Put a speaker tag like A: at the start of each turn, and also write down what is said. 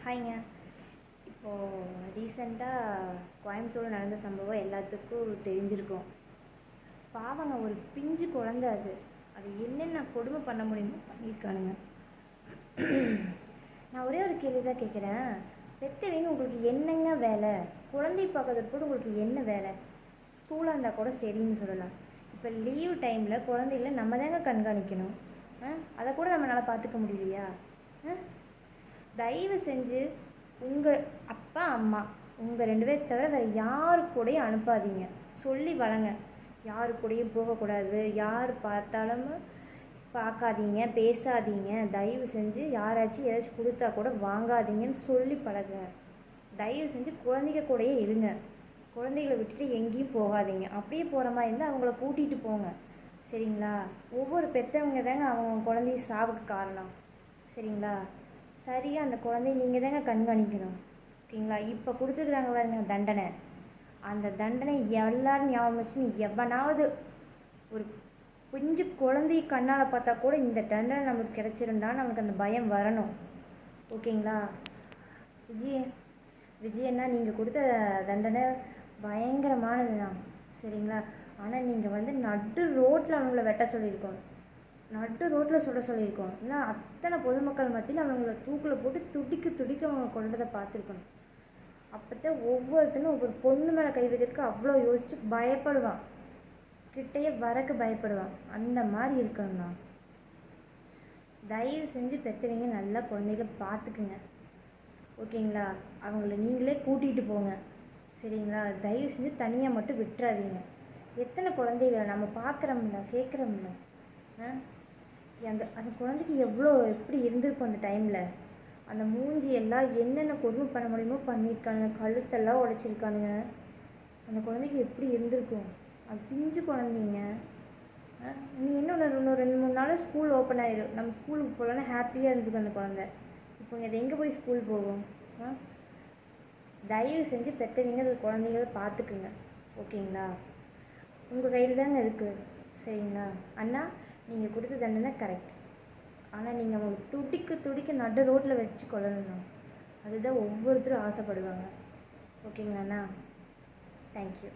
A: ஹாய்ங்க. இப்போது ரீசெண்டாக கோயம்புத்தூரில் நடந்த சம்பவம் எல்லாத்துக்கும் தெரிஞ்சிருக்கும். பாவங்க, ஒரு பிஞ்சு குழந்தை அது அது என்னென்ன கொடுமை பண்ண முடியுமோ பண்ணியிருக்கானுங்க. நான் ஒரே ஒரு கேள்வி தான் கேட்குறேன். பெத்தவங்க உங்களுக்கு என்னங்க வேலை? குழந்தை பார்க்கறது கூட உங்களுக்கு என்ன வேலை? ஸ்கூலாக இருந்தால் கூட சரின்னு சொல்லலாம். இப்போ லீவ் டைமில் குழந்தைகளை நம்ம தாங்க கண்காணிக்கணும். அதை கூட நம்மளால் பார்த்துக்க முடியலையா? தயவு செஞ்சு உங்கள் அப்பா அம்மா உங்கள் 2 பேர் தவிர வேறு யாரு கூடயும் அனுப்பாதீங்க. சொல்லி வளங்க. யாரு கூடயும் போகக்கூடாது, யார் பார்த்தாலும் பார்க்காதீங்க, பேசாதீங்க. தயவு செஞ்சு யாராச்சும் ஏதாச்சும் கொடுத்தா கூட வாங்காதீங்கன்னு சொல்லி பழக. தயவு செஞ்சு குழந்தைங்க கூடயே இருங்க. குழந்தைகளை விட்டுட்டு எங்கேயும் போகாதீங்க. அப்படியே போகிற மாதிரி இருந்தால் அவங்கள கூட்டிகிட்டு போங்க. சரிங்களா? ஒவ்வொரு பெற்றவங்க தாங்க அவங்க குழந்தைய சாவுக்கு காரணம். சரிங்களா? சரியாக அந்த குழந்தைய நீங்கள் தாங்க கண்காணிக்கணும். ஓகேங்களா? இப்போ கொடுத்துருக்குறாங்க பாருங்க தண்டனை. அந்த தண்டனை எல்லோரும் ஞாபகம் வச்சு, எவனாவது ஒரு பிஞ்சு குழந்தைய கண்ணால் பார்த்தா கூட இந்த தண்டனை நம்மளுக்கு கிடச்சிருந்தா நம்மளுக்கு அந்த பயம் வரணும். ஓகேங்களா? விஜயண்ணா, நீங்கள் கொடுத்த தண்டனை பயங்கரமானது தான். சரிங்களா? ஆனால் நீங்கள் நடு ரோட்டில் அவங்கள வெட்ட சொல்லியிருக்கணும். நடு ரோட்டில் சுட சொல்லியிருக்கோம். இல்லை அத்தனை பொதுமக்கள் மத்தியில் அவங்கள தூக்கில் போட்டு துடிக்க அவங்க கொண்டதை பார்த்துருக்கணும். அப்போத்தான் ஒவ்வொருத்தனும் ஒவ்வொரு பொண்ணு மேலே கை வைக்கிறதுக்கு அவ்வளோ யோசித்து பயப்படுவான். கிட்டையே வரக்கு பயப்படுவான். அந்த மாதிரி இருக்கணும்ண்ணா. தயவு செஞ்சு பெற்றவங்க நல்லா குழந்தைகளை பார்த்துக்குங்க. ஓகேங்களா? அவங்கள நீங்களே கூட்டிகிட்டு போங்க. சரிங்களா? தயவு செஞ்சு தனியாக மட்டும் விட்டுறாதீங்க. எத்தனை குழந்தைகளை நம்ம பார்க்குறோம்ல, கேட்குறோம்ல. அந்த குழந்தைக்கு எப்படி இருந்திருக்கும் அந்த டைமில். அந்த மூஞ்சி எல்லாம் என்னென்ன கொடுமை பண்ண முடியுமோ பண்ணியிருக்கானுங்க. கழுத்தெல்லாம் உடைச்சிருக்கானுங்க. அந்த குழந்தைக்கு எப்படி இருந்திருக்கும்? அது பிஞ்சு குழந்தைங்க. நீ இன்னும் 2-3 நாள் ஸ்கூல் ஓப்பன் ஆகிடும். நம்ம ஸ்கூலுக்கு போகலன்னா ஹாப்பியாக இருந்துக்கும் அந்த குழந்தை. இப்போ அது எங்கே போய் ஸ்கூல் போகும்? தயவு செஞ்சு பெற்றவங்க அது குழந்தைங்கள பார்த்துக்குங்க. ஓகேங்களா? உங்கள் கையில் தாங்க இருக்குது. சரிங்களா? அண்ணா, நீங்கள் கொடுத்த தண்டனை கரெக்ட். ஆனால் நீங்கள் அவங்களுக்கு துடிக்க நடு ரோட்டில் வச்சு கொள்ளணும். அதுதான் ஒவ்வொருத்தரும் ஆசைப்படுவாங்க. ஓகேங்களாண்ணா? தேங்க்யூ.